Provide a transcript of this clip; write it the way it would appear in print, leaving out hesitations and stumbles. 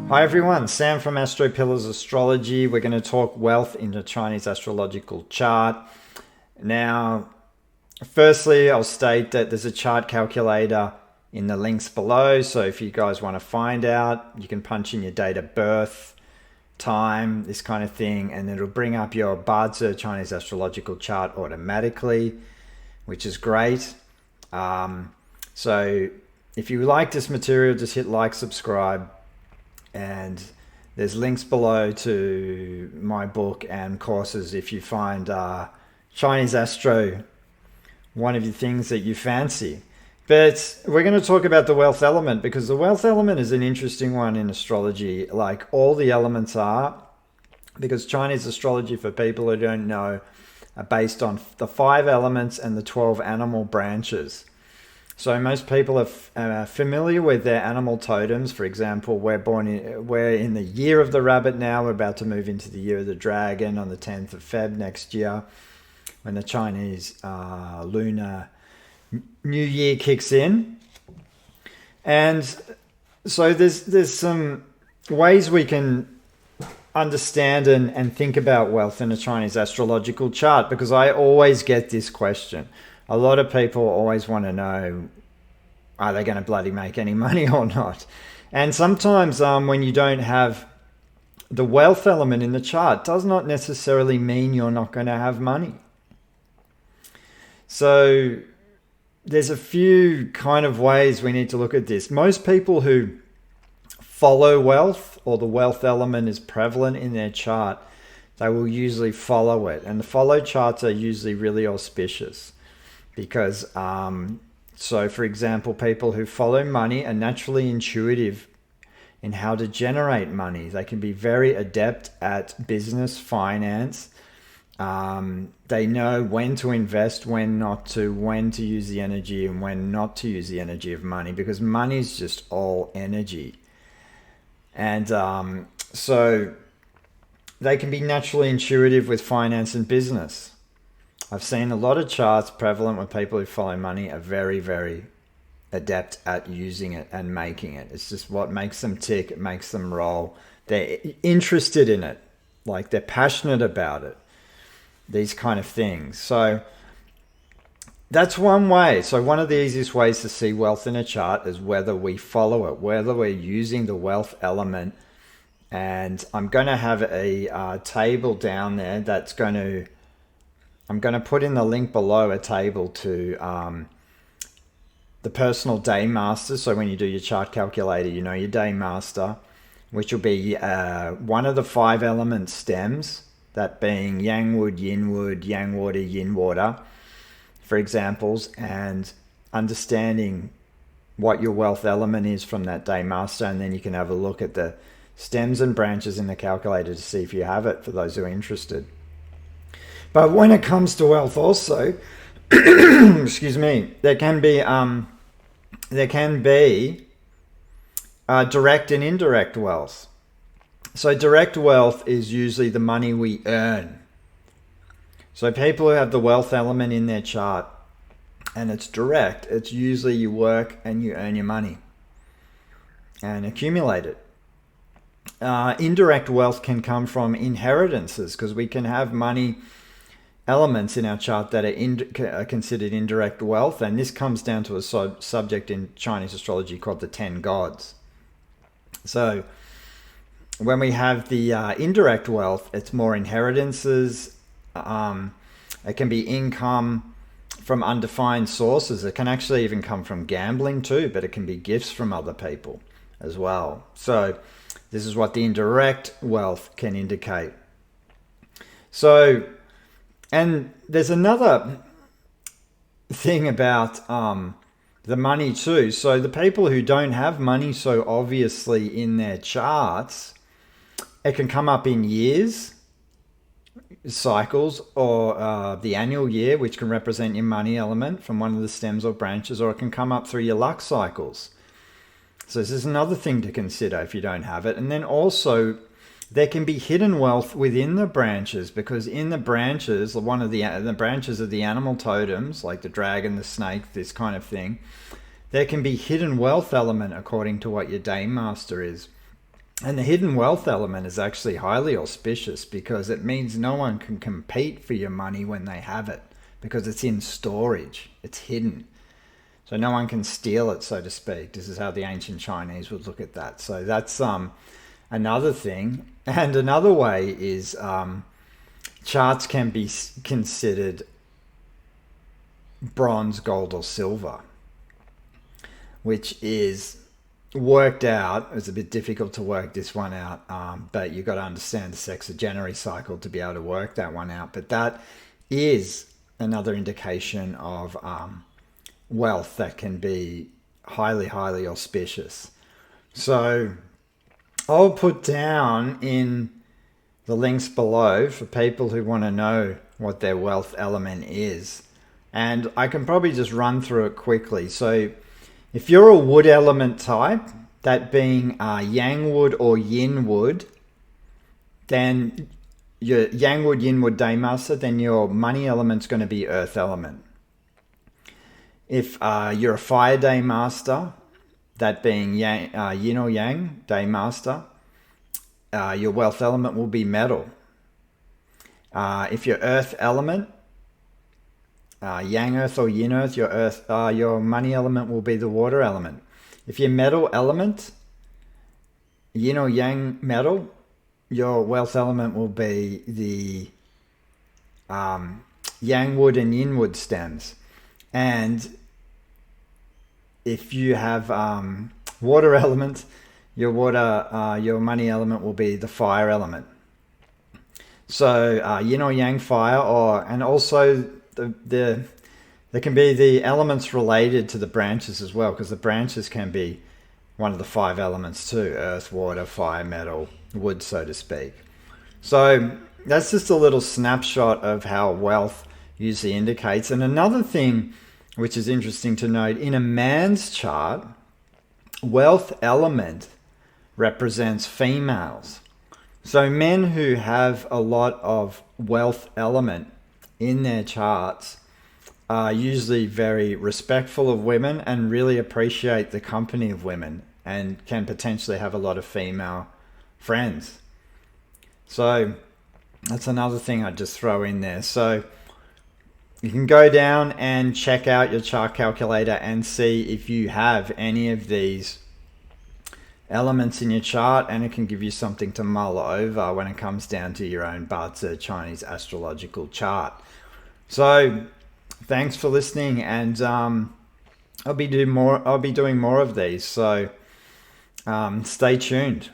Hi everyone, Sam from Pillars Astrology. We're going to talk wealth in the Chinese astrological chart. Now, firstly, I'll state that there's a chart calculator in the links below. So if you guys want to find out, you can punch in your date of birth, time, this kind of thing, and it'll bring up your Bazi Chinese astrological chart automatically, which is great. So if you like this material, just hit like, subscribe. And there's links below to my book and courses if you find Chinese Astro one of the things that you fancy. But we're going to talk about the wealth element because the wealth element is an interesting one in astrology, like all the elements are, because Chinese astrology, for people who don't know, are based on the 5 elements and the 12 animal branches. So most people are familiar with their animal totems. For example, we're in the year of the rabbit now. We're about to move into the year of the dragon on the 10th of Feb next year, when the Chinese lunar New Year kicks in. And so there's some ways we can understand and think about wealth in a Chinese astrological chart, because I always get this question. A lot of people always want to know, are they going to bloody make any money or not? And sometimes when you don't have the wealth element in the chart, does not necessarily mean you're not going to have money. So there's a few kind of ways we need to look at this. Most people who follow wealth, or the wealth element is prevalent in their chart, they will usually follow it. And the follow charts are usually really auspicious. Because, so for example, people who follow money are naturally intuitive in how to generate money. They can be very adept at business, finance. They know when to invest, when not to, when to use the energy and when not to use the energy of money, because money is just all energy. And so they can be naturally intuitive with finance and business. I've seen a lot of charts prevalent where people who follow money are very, very adept at using it and making it. It's just what makes them tick. It makes them roll. They're interested in it. Like they're passionate about it. These kind of things. So that's one way. So one of the easiest ways to see wealth in a chart is whether we follow it, whether we're using the wealth element. And I'm going to have a table down there that's going to... I'm going to put in the link below a table to the personal day master. So when you do your chart calculator, you know your day master, which will be one of the 5 element stems, that being yang wood, yin wood, yang water, yin water, for examples, and understanding what your wealth element is from that day master. And then you can have a look at the stems and branches in the calculator to see if you have it, for those who are interested. But when it comes to wealth also, excuse me, there can be direct and indirect wealth. So direct wealth is usually the money we earn. So people who have the wealth element in their chart and it's direct, it's usually you work and you earn your money and accumulate it. Indirect wealth can come from inheritances, because we can have money elements in our chart that are considered indirect wealth, and this comes down to a subject in Chinese astrology called the 10 gods. So when we have the indirect wealth, it's more inheritances. It can be income from undefined sources. It can actually even come from gambling too, but it can be gifts from other people as well. So this is what the indirect wealth can indicate. So, and there's another thing about the money too. So the people who don't have money so obviously in their charts, it can come up in years, cycles, or the annual year, which can represent your money element from one of the stems or branches, or it can come up through your luck cycles. So this is another thing to consider if you don't have it. And then also there can be hidden wealth within the branches, because in the branches, one of the branches of the animal totems, like the dragon, the snake, this kind of thing, there can be hidden wealth element according to what your day master is. And the hidden wealth element is actually highly auspicious because it means no one can compete for your money when they have it because it's in storage, it's hidden. So no one can steal it, so to speak. This is how the ancient Chinese would look at that. So that's another thing. And another way is charts can be considered bronze, gold, or silver, which is worked out. It's a bit difficult to work this one out, but you've got to understand the sexagenary cycle to be able to work that one out. But that is another indication of wealth that can be highly, highly auspicious. So I'll put down in the links below for people who want to know what their wealth element is. And I can probably just run through it quickly. So if you're a wood element type, that being yang wood or yin wood, then your yang wood, yin wood day master, then your money element's going to be earth element. If you're a fire day master, that being yin or yang day master, your wealth element will be metal. If you're earth element, yang earth or yin earth, your money element will be the water element. If you're metal element, yin or yang metal, your wealth element will be the yang wood and yin wood stems. And if you have water element, your money element will be the fire element. So yin or yang fire, and also there can be the elements related to the branches as well, because the branches can be one of the 5 elements too: earth, water, fire, metal, wood, so to speak. So that's just a little snapshot of how wealth usually indicates. And another thing which is interesting to note, in a man's chart, wealth element represents females. So men who have a lot of wealth element in their charts are usually very respectful of women and really appreciate the company of women and can potentially have a lot of female friends. So that's another thing I'd just throw in there. So you can go down and check out your chart calculator and see if you have any of these elements in your chart, and it can give you something to mull over when it comes down to your own Bazi Chinese astrological chart. So thanks for listening, and I'll be doing more of these, so stay tuned.